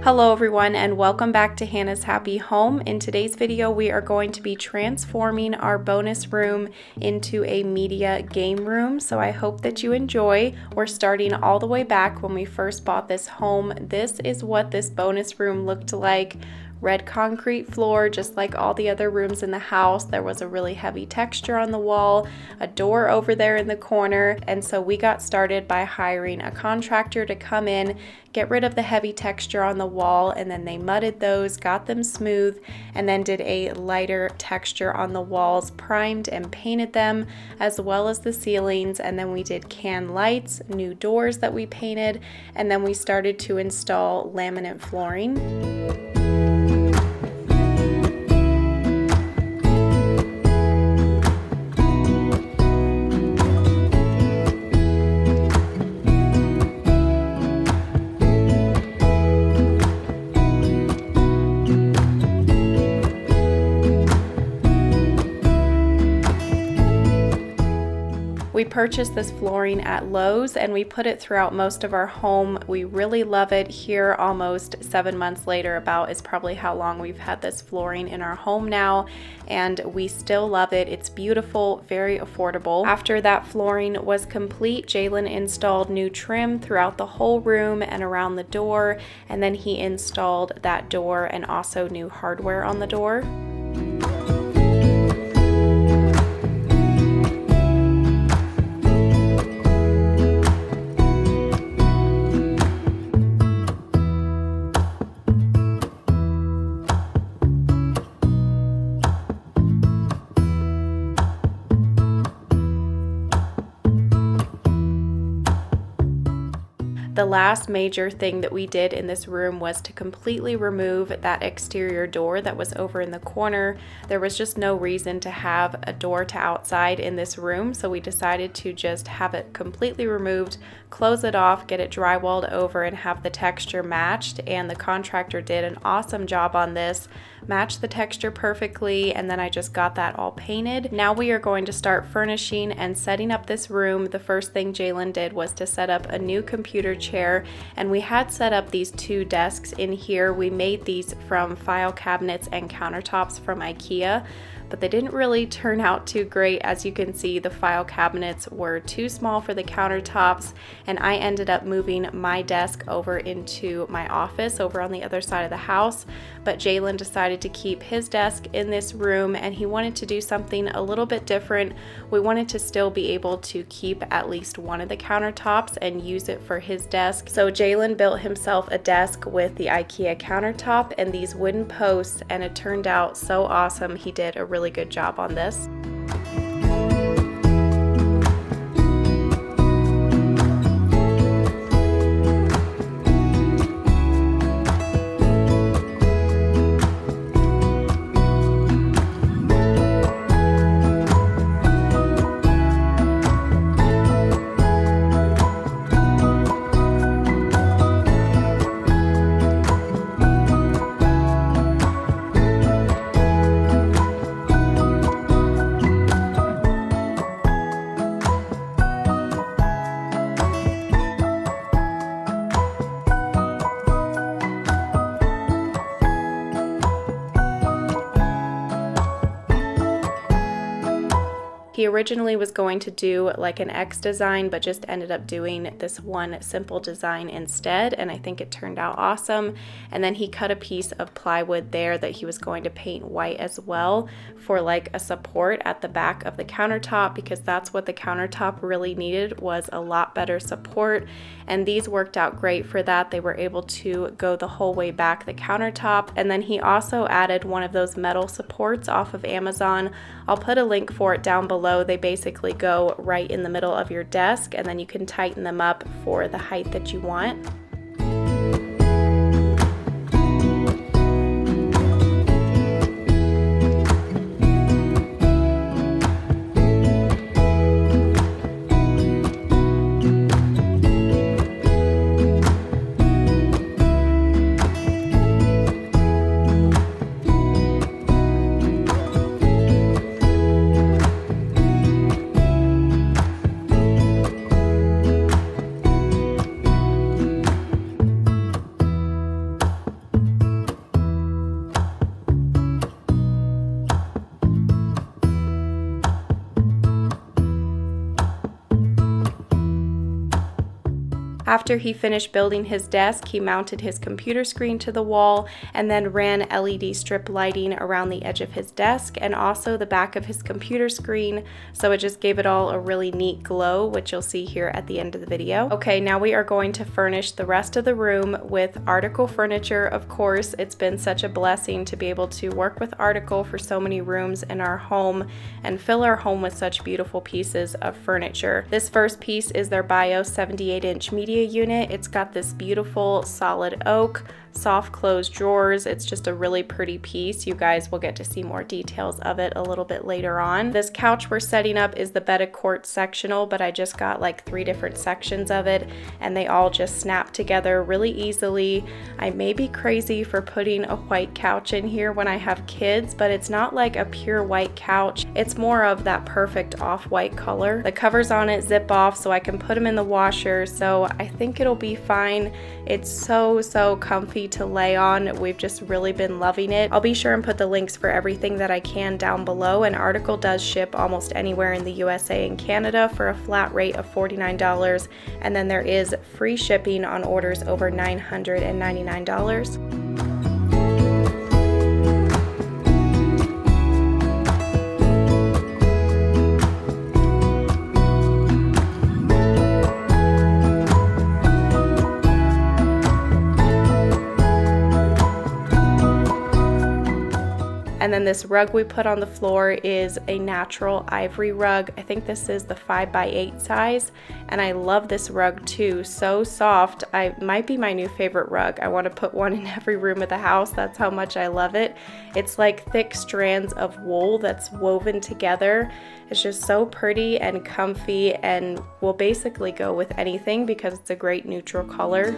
Hello everyone and welcome back to Hannah's Happy Home. In today's video we are going to be transforming our bonus room into a media game room, so I hope that you enjoy. We're starting all the way back when we first bought this home. This is what this bonus room looked like. Red concrete floor, just like all the other rooms in the house. There was a really heavy texture on the wall, a door over there in the corner, and so we got started by hiring a contractor to come in, get rid of the heavy texture on the wall, and then they mudded those, got them smooth, and then did a lighter texture on the walls, primed and painted them, as well as the ceilings, and then we did can lights, new doors that we painted, and then we started to install laminate flooring. We purchased this flooring at Lowe's and we put it throughout most of our home. We really love it. Here almost 7 months later about is probably how long we've had this flooring in our home now, and we still love it. It's beautiful, very affordable. After that flooring was complete, Jalen installed new trim throughout the whole room and around the door, and then he installed that door and also new hardware on the door. The last major thing that we did in this room was to completely remove that exterior door that was over in the corner. There was just no reason to have a door to outside in this room, so we decided to just have it completely removed, close it off, get it drywalled over, and have the texture matched, and the contractor did an awesome job on this, matched the texture perfectly, and then I just got that all painted. Now we are going to start furnishing and setting up this room. The first thing Jalen did was to set up a new computer chair, and we had set up these two desks in here. We made these from file cabinets and countertops from IKEA, but they didn't really turn out too great. As you can see, the file cabinets were too small for the countertops, and I ended up moving my desk over into my office over on the other side of the house. But Jalen decided to keep his desk in this room, and he wanted to do something a little bit different. We wanted to still be able to keep at least one of the countertops and use it for his desk. So Jalen built himself a desk with the IKEA countertop and these wooden posts, and it turned out so awesome. He did a really good job on this. He originally was going to do like an X design, but just ended up doing this one simple design instead, and I think it turned out awesome. And then he cut a piece of plywood there that he was going to paint white as well for like a support at the back of the countertop, because that's what the countertop really needed, was a lot better support, and these worked out great for that. They were able to go the whole way back the countertop. And then he also added one of those metal supports off of Amazon. I'll put a link for it down below. They basically go right in the middle of your desk, and then you can tighten them up for the height that you want. After he finished building his desk, he mounted his computer screen to the wall and then ran LED strip lighting around the edge of his desk and also the back of his computer screen, so it just gave it all a really neat glow, which you'll see here at the end of the video. Okay, now we are going to furnish the rest of the room with Article furniture. Of course, it's been such a blessing to be able to work with Article for so many rooms in our home and fill our home with such beautiful pieces of furniture. This first piece is their BIOS 78-inch media unit. It's got this beautiful solid oak, soft closed drawers. It's just a really pretty piece. You guys will get to see more details of it a little bit later on. This couch we're setting up is the Bedacourt sectional, but I just got like 3 different sections of it and they all just snap together really easily. I may be crazy for putting a white couch in here when I have kids, but it's not like a pure white couch. It's more of that perfect off-white color. The covers on it zip off so I can put them in the washer, so I think it'll be fine. It's so comfy to lay on. We've just really been loving it. I'll be sure and put the links for everything that I can down below. An Article does ship almost anywhere in the USA and Canada for a flat rate of $49, and then there is free shipping on orders over $999. And then this rug we put on the floor is a natural ivory rug. I think this is the 5x8 size, and I love this rug too. So soft. It might be my new favorite rug. I want to put one in every room of the house. That's how much I love it. It's like thick strands of wool that's woven together. It's just so pretty and comfy and will basically go with anything because it's a great neutral color.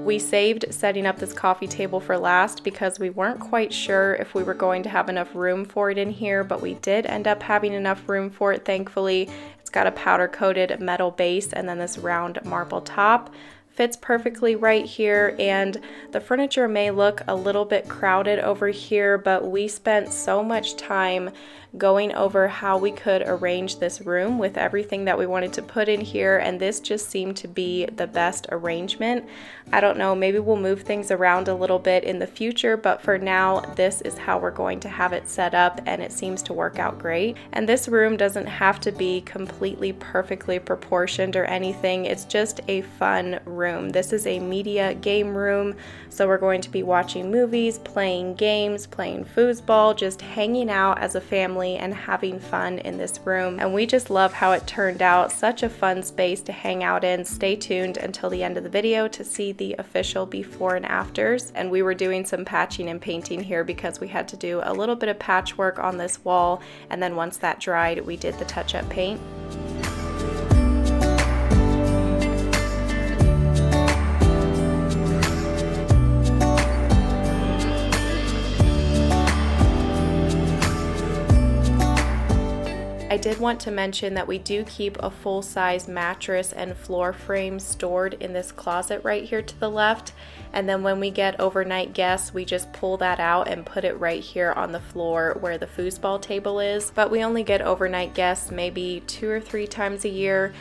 We saved setting up this coffee table for last because we weren't quite sure if we were going to have enough room for it in here, but we did end up having enough room for it, thankfully. It's got a powder coated metal base and then this round marble top. Fits perfectly right here, and the furniture may look a little bit crowded over here, but we spent so much time going over how we could arrange this room with everything that we wanted to put in here, and this just seemed to be the best arrangement. I don't know, maybe we'll move things around a little bit in the future, but for now this is how we're going to have it set up, and it seems to work out great. And this room doesn't have to be completely perfectly proportioned or anything. It's just a fun room. This is a media game room, so we're going to be watching movies, playing games, playing foosball, just hanging out as a family and having fun in this room. And we just love how it turned out. Such a fun space to hang out in. Stay tuned until the end of the video to see the official before and afters. And we were doing some patching and painting here because we had to do a little bit of patchwork on this wall, and then once that dried we did the touch-up paint. I did want to mention that we do keep a full-size mattress and floor frame stored in this closet right here to the left, and then when we get overnight guests we just pull that out and put it right here on the floor where the foosball table is. But we only get overnight guests maybe 2 or 3 times a year,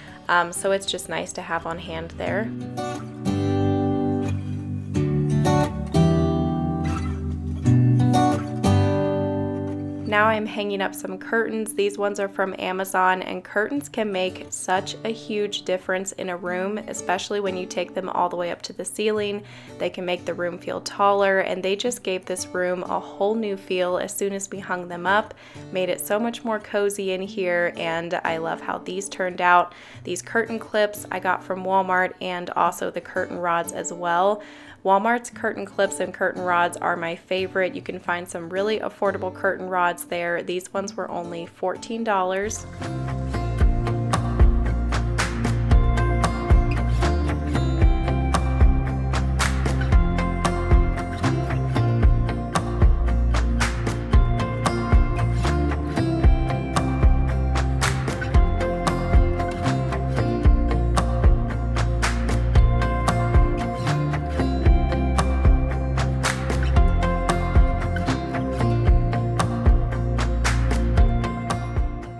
so it's just nice to have on hand there. Now I'm hanging up some curtains. These ones are from Amazon, and curtains can make such a huge difference in a room, especially when you take them all the way up to the ceiling. They can make the room feel taller, and they just gave this room a whole new feel as soon as we hung them up. Made it so much more cozy in here, and I love how these turned out. These curtain clips I got from Walmart, and also the curtain rods as well. Walmart's curtain clips and curtain rods are my favorite. You can find some really affordable curtain rods there. These ones were only $14.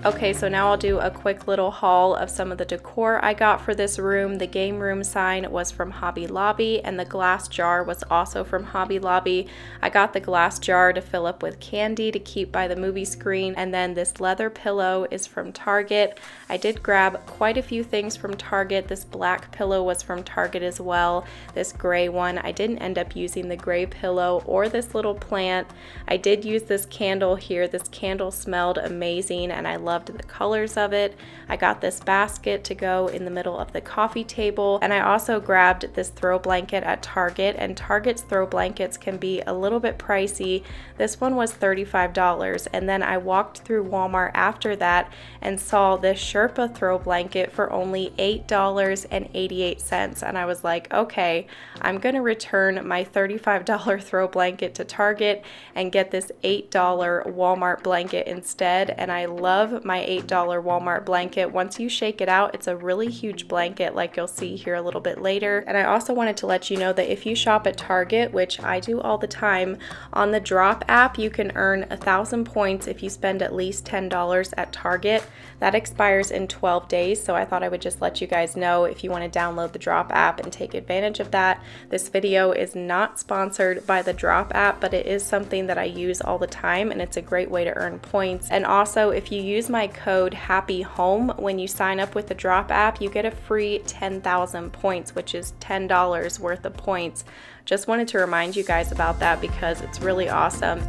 Okay, so now I'll do a quick little haul of some of the decor I got for this room. The game room sign was from Hobby Lobby, and the glass jar was also from Hobby Lobby. I got the glass jar to fill up with candy to keep by the movie screen, and then this leather pillow is from Target. I did grab quite a few things from Target. This black pillow was from Target as well. This gray one, I didn't end up using the gray pillow or this little plant. I did use this candle here. This candle smelled amazing, and I loved the colors of it. I got this basket to go in the middle of the coffee table, and I also grabbed this throw blanket at Target, and Target's throw blankets can be a little bit pricey. This one was $35, and then I walked through Walmart after that and saw this Sherpa throw blanket for only $8.88, and I was like, okay, I'm gonna return my $35 throw blanket to Target and get this $8 Walmart blanket instead. And I love my $8 Walmart blanket. Once you shake it out, it's a really huge blanket, like you'll see here a little bit later. And I also wanted to let you know that if you shop at Target, which I do all the time, on the Drop app you can earn 1,000 points if you spend at least $10 at Target. That expires in 12 days, so I thought I would just let you guys know if you want to download the Drop app and take advantage of that. This video is not sponsored by the Drop app, but it is something that I use all the time, and it's a great way to earn points. And also, if you use my code HAPPYHOME when you sign up with the Drop app, you get a free 10,000 points, which is $10 worth of points. Just wanted to remind you guys about that because it's really awesome.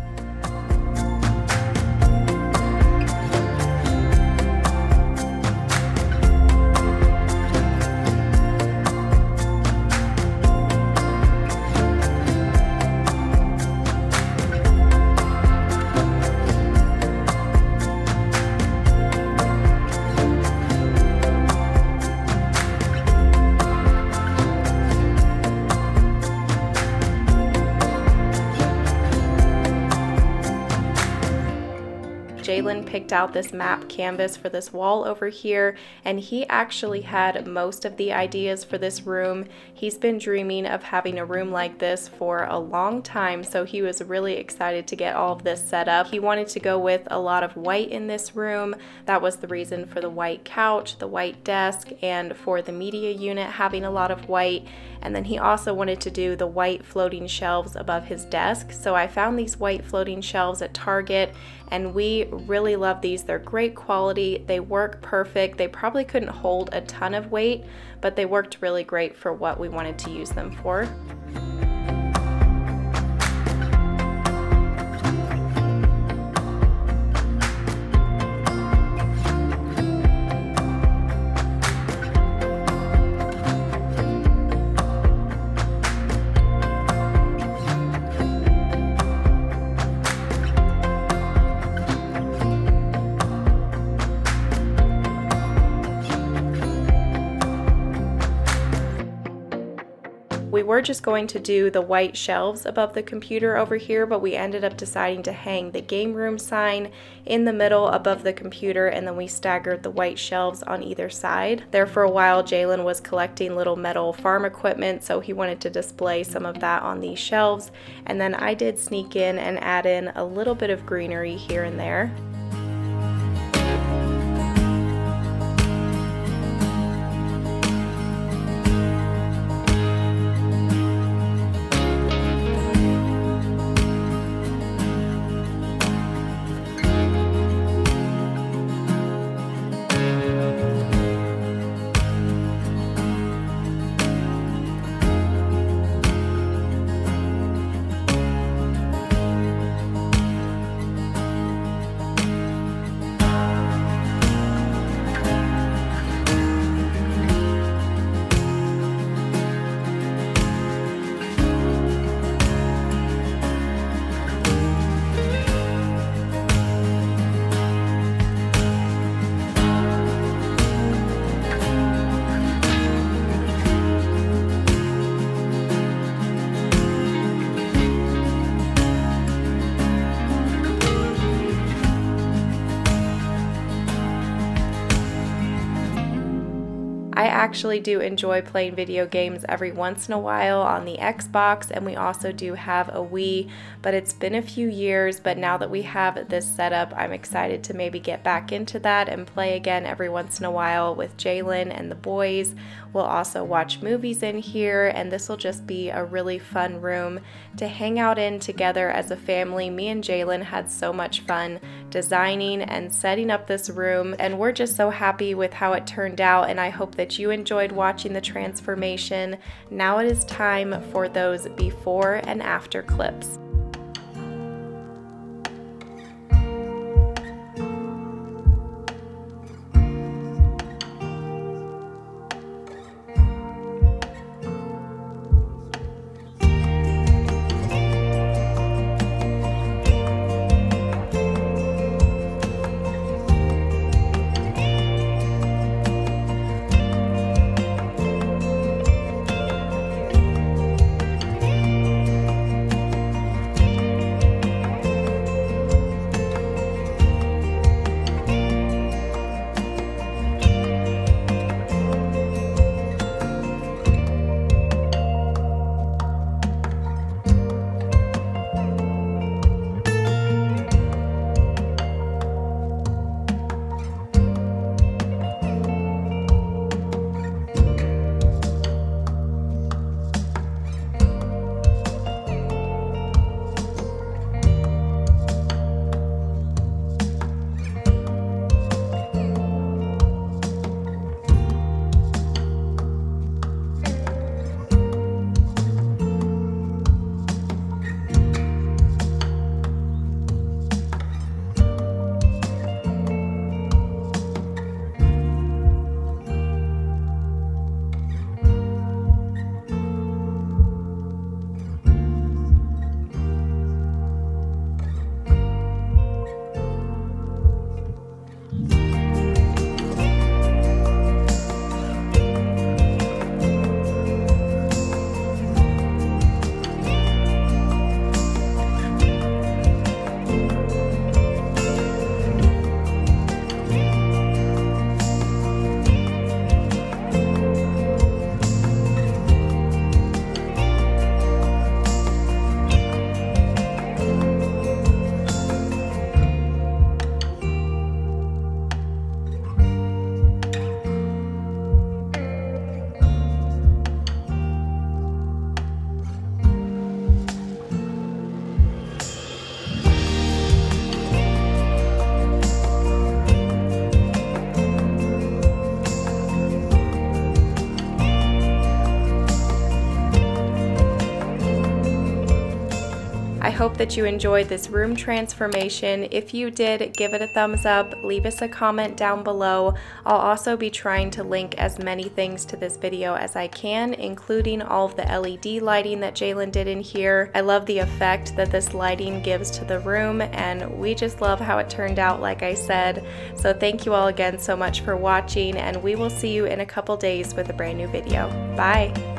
Jalen picked out this map canvas for this wall over here, and he actually had most of the ideas for this room. He's been dreaming of having a room like this for a long time, so he was really excited to get all of this set up. He wanted to go with a lot of white in this room. That was the reason for the white couch, the white desk, and for the media unit having a lot of white. And then he also wanted to do the white floating shelves above his desk. So I found these white floating shelves at Target, and we really love these. They're great quality, they work perfect. They probably couldn't hold a ton of weight, but they worked really great for what we wanted to use them for. We were just going to do the white shelves above the computer over here, but we ended up deciding to hang the game room sign in the middle above the computer, and then we staggered the white shelves on either side. There for a while, Jalen was collecting little metal farm equipment, so he wanted to display some of that on these shelves. And then I did sneak in and add in a little bit of greenery here and there. actually do enjoy playing video games every once in a while on the Xbox, and we also do have a Wii, but it's been a few years. But now that we have this setup, I'm excited to maybe get back into that and play again every once in a while with Jalen and the boys. We'll also watch movies in here, and this will just be a really fun room to hang out in together as a family. Me and Jalen had so much fun designing and setting up this room, and we're just so happy with how it turned out, and I hope that you enjoyed watching the transformation. Now it is time for those before and after clips. I hope that you enjoyed this room transformation. If you did, give it a thumbs up, leave us a comment down below. I'll also be trying to link as many things to this video as I can, including all of the LED lighting that Jalen did in here. I love the effect that this lighting gives to the room, and we just love how it turned out, like I said. So thank you all again so much for watching, and we will see you in a couple days with a brand new video. Bye!